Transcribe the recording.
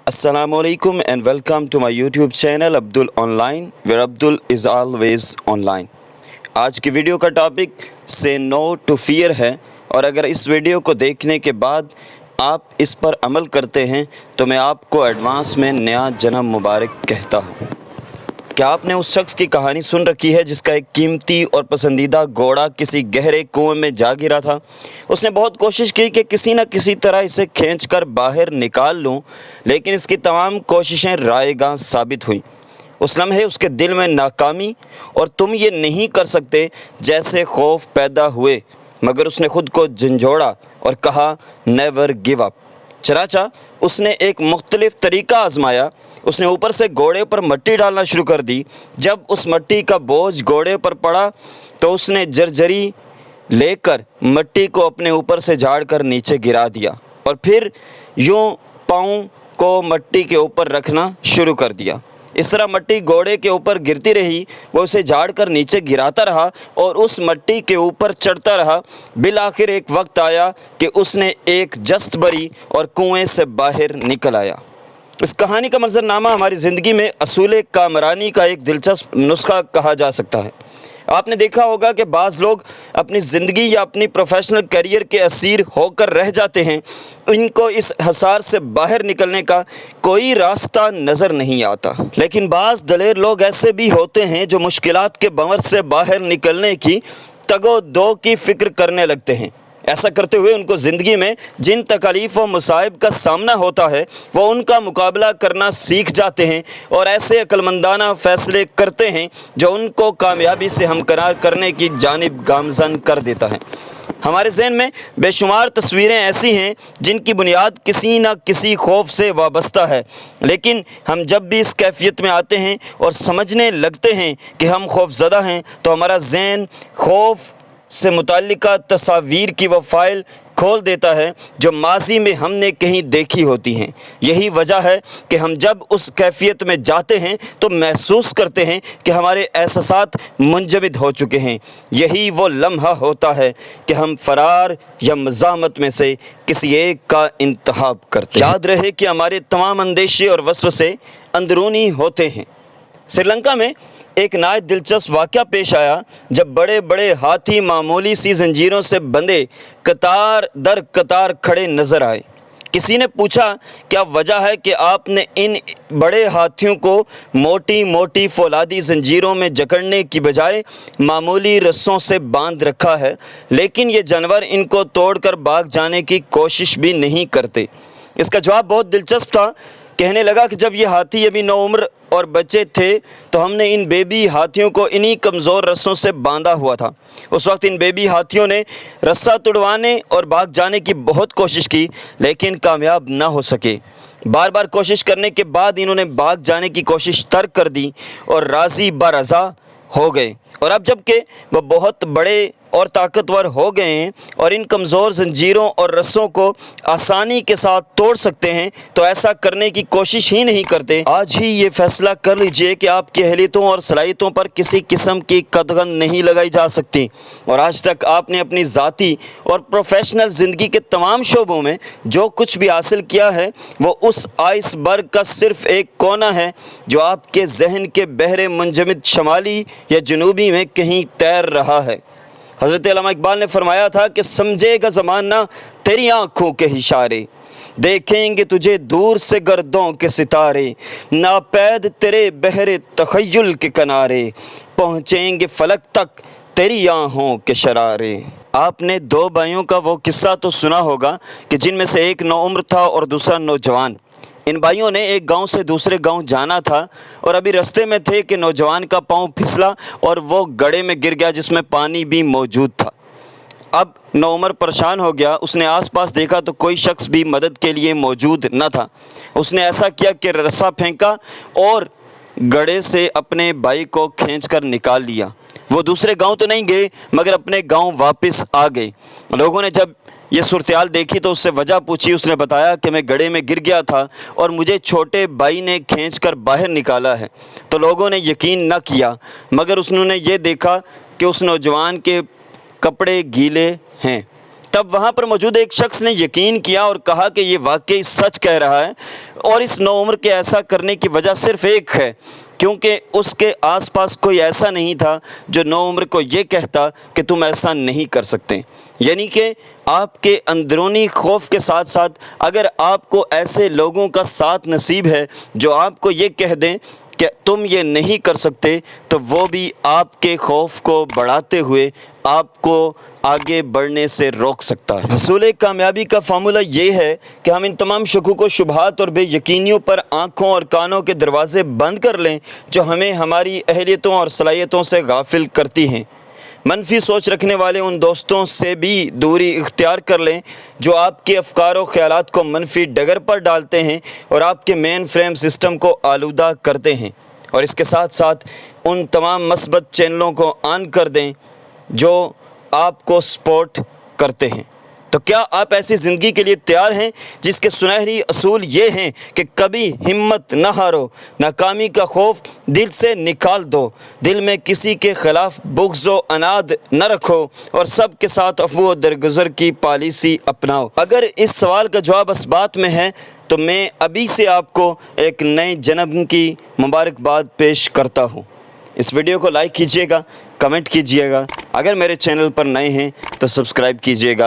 Assalamualaikum and welcome to my YouTube channel Abdul Online where Abdul is always online. आज की video का topic से no to fear है और अगर इस वीडियो को देखने के बाद आप इस पर अमल करते हैं तो मैं आपको एडवांस में नया जन्म मुबारक कहता हूँ। क्या आपने उस शख्स की कहानी सुन रखी है जिसका एक कीमती और पसंदीदा घोड़ा किसी गहरे कुएं में जा गिरा था। उसने बहुत कोशिश की कि किसी न किसी तरह इसे खींचकर बाहर निकाल लूं, लेकिन इसकी तमाम कोशिशें रायगां साबित हुई। उस लम्हे उसके दिल में नाकामी और तुम ये नहीं कर सकते जैसे खौफ पैदा हुए, मगर उसने खुद को झंझोड़ा और कहा नेवर गिव अप। चनाचा उसने एक मुख्तलिफ तरीका आजमाया। उसने ऊपर से घोड़े पर मिट्टी डालना शुरू कर दी। जब उस मिट्टी का बोझ घोड़े पर पड़ा तो उसने जर्जरी लेकर मिट्टी को अपने ऊपर से झाड़कर नीचे गिरा दिया और फिर यूं पाँव को मिट्टी के ऊपर रखना शुरू कर दिया। इस तरह मिट्टी घोड़े के ऊपर गिरती रही। वो उसे झाड़कर नीचे गिराता रहा और उस मिट्टी के ऊपर चढ़ता रहा। बिलाखिर एक वक्त आया कि उसने एक जस्त भरी और कुएं से बाहर निकल आया। इस कहानी का मंजरनामा हमारी ज़िंदगी में असूल कामरानी का एक दिलचस्प नुस्खा कहा जा सकता है। आपने देखा होगा कि बाज़ लोग अपनी ज़िंदगी या अपनी प्रोफेशनल करियर के असीर होकर रह जाते हैं। इनको इस हसार से बाहर निकलने का कोई रास्ता नज़र नहीं आता। लेकिन बाज़ दलेर लोग ऐसे भी होते हैं जो मुश्किलात के भंवर से बाहर निकलने की तगो दो की फ़िक्र करने लगते हैं। ऐसा करते हुए उनको ज़िंदगी में जिन तकालीफ़ व मसाइब का सामना होता है वो उनका मुकाबला करना सीख जाते हैं और ऐसे अक्लमंदाना फ़ैसले करते हैं जो उनको कामयाबी से हमकरार करने की जानिब गामज़न कर देता है। हमारे ज़हन में बेशुमार तस्वीरें ऐसी हैं जिनकी बुनियाद किसी न किसी खौफ से वाबस्ता है, लेकिन हम जब भी इस कैफियत में आते हैं और समझने लगते हैं कि हम खौफज़दा हैं तो हमारा ज़हन खौफ से मुताल्लिका तस्वीर की वो फ़ाइल खोल देता है जो माजी में हमने कहीं देखी होती हैं। यही वजह है कि हम जब उस कैफियत में जाते हैं तो महसूस करते हैं कि हमारे एहसासात मुंजमद हो चुके हैं। यही वो लम्हा होता है कि हम फ़रार या मज़ामत में से किसी एक का इंतखाब करते हैं। याद रहे कि हमारे तमाम अंदेशे और वसवसे अंदरूनी होते हैं। श्रीलंका में एक नायत दिलचस्प वाक़या पेश आया जब बड़े बड़े हाथी मामूली सी जंजीरों से बंधे कतार दर कतार खड़े नज़र आए। किसी ने पूछा क्या वजह है कि आपने इन बड़े हाथियों को मोटी मोटी फौलादी जंजीरों में जकड़ने की बजाय मामूली रस्सों से बांध रखा है, लेकिन ये जानवर इनको तोड़कर भाग जाने की कोशिश भी नहीं करते। इसका जवाब बहुत दिलचस्प था। कहने लगा कि जब ये हाथी अभी नौउम्र और बच्चे थे तो हमने इन बेबी हाथियों को इन्हीं कमज़ोर रस्सों से बांधा हुआ था। उस वक्त इन बेबी हाथियों ने रस्सा तुड़वाने और भाग जाने की बहुत कोशिश की, लेकिन कामयाब ना हो सके। बार बार कोशिश करने के बाद इन्होंने भाग जाने की कोशिश तर्क कर दी और राज़ी बरज़ा हो गए। और अब जबकि वह बहुत बड़े और ताकतवर हो गए हैं और इन कमज़ोर जंजीरों और रस्सों को आसानी के साथ तोड़ सकते हैं तो ऐसा करने की कोशिश ही नहीं करते। आज ही ये फ़ैसला कर लीजिए कि आपकी अहलियतों और सलाहियतों पर किसी किस्म की कदगन नहीं लगाई जा सकती और आज तक आपने अपनी ज़ाती और प्रोफेशनल ज़िंदगी के तमाम शोबों में जो कुछ भी हासिल किया है वो उस आइसबर्ग का सिर्फ़ एक कोना है जो आपके जहन के बहरे मुंजमद शमाली या जनूबी में कहीं तैर रहा है। हज़रत अल्लामा इकबाल ने फरमाया था कि समझेगा ज़माना तेरी आँखों के इशारे, देखेंगे तुझे दूर से गर्दों के सितारे, नापैद तेरे बहरे तख़य्युल के किनारे, पहुँचेंगे फलक तक तेरी आँखों के शरारे। आपने दो भाइयों का वो किस्सा तो सुना होगा कि जिनमें से एक नौउम्र था और दूसरा नौजवान। इन भाइयों ने एक गांव से दूसरे गांव जाना था और अभी रास्ते में थे कि नौजवान का पाँव फिसला और वो गड्ढे में गिर गया जिसमें पानी भी मौजूद था। अब नौउम्र परेशान हो गया। उसने आसपास देखा तो कोई शख्स भी मदद के लिए मौजूद न था। उसने ऐसा किया कि रस्सा फेंका और गड्ढे से अपने भाई को खींचकर निकाल लिया। वो दूसरे गांव तो नहीं गए मगर अपने गांव वापस आ गए। लोगों ने जब ये सूरत-ए-हाल देखी तो उससे वजह पूछी। उसने बताया कि मैं गड्ढे में गिर गया था और मुझे छोटे भाई ने खींचकर बाहर निकाला है। तो लोगों ने यकीन न किया, मगर उन्होंने ये देखा कि उस नौजवान के कपड़े गीले हैं। तब वहाँ पर मौजूद एक शख्ص نے یقین کیا اور کہا کہ یہ واقعی سچ کہہ رہا ہے، اور اس نوعمر کے ایسا کرنے کی وجہ صرف ایک ہے، کیونکہ اس کے آس پاس کوئی ایسا نہیں تھا جو نوعمر کو یہ کہتا کہ تم ایسا نہیں کر سکتے۔ یعنی کہ آپ کے اندرونی خوف کے ساتھ ساتھ اگر آپ کو ایسے لوگوں کا ساتھ نصیب ہے جو آپ کو یہ کہہ دیں کہ تم یہ نہیں کر سکتے، تو وہ بھی آپ کے خوف کو بڑھاتے ہوئے آپ کو آگے بڑھنے سے روک سکتا ہے۔ حصول کامیابی کا فارمولہ یہ ہے کہ ہم ان تمام شکوک و شبہات اور بے یقینیوں پر آنکھوں اور کانوں کے دروازے بند کر لیں جو ہمیں ہماری اہلیتوں اور صلاحیتوں سے غافل کرتی ہیں۔ منفی سوچ رکھنے والے ان دوستوں سے بھی دوری اختیار کر لیں جو آپ کے افکار و خیالات کو منفی ڈگر پر ڈالتے ہیں اور آپ کے مین فریم سسٹم کو آلودہ کرتے ہیں، اور اس کے ساتھ ساتھ ان تمام مثبت چینلوں کو آن کر دیں جو آپ کو سپورٹ کرتے ہیں۔ تو کیا آپ ایسی زندگی کے لیے تیار ہیں جس کے سنہری اصول یہ ہیں کہ کبھی ہمت نہ ہارو، ناکامی کا خوف دل سے نکال دو، دل میں کسی کے خلاف بغض و عناد نہ رکھو، اور سب کے ساتھ عفو و درگزر کی پالیسی اپناؤ؟ اگر اس سوال کا جواب اس بات میں ہے تو میں ابھی سے آپ کو ایک نئے جنم کی مبارکباد پیش کرتا ہوں۔ اس ویڈیو کو لائک کیجیے گا، کمنٹ کیجیے گا، اگر میرے چینل پر نئے ہیں تو سبسکرائب کیجیے گا۔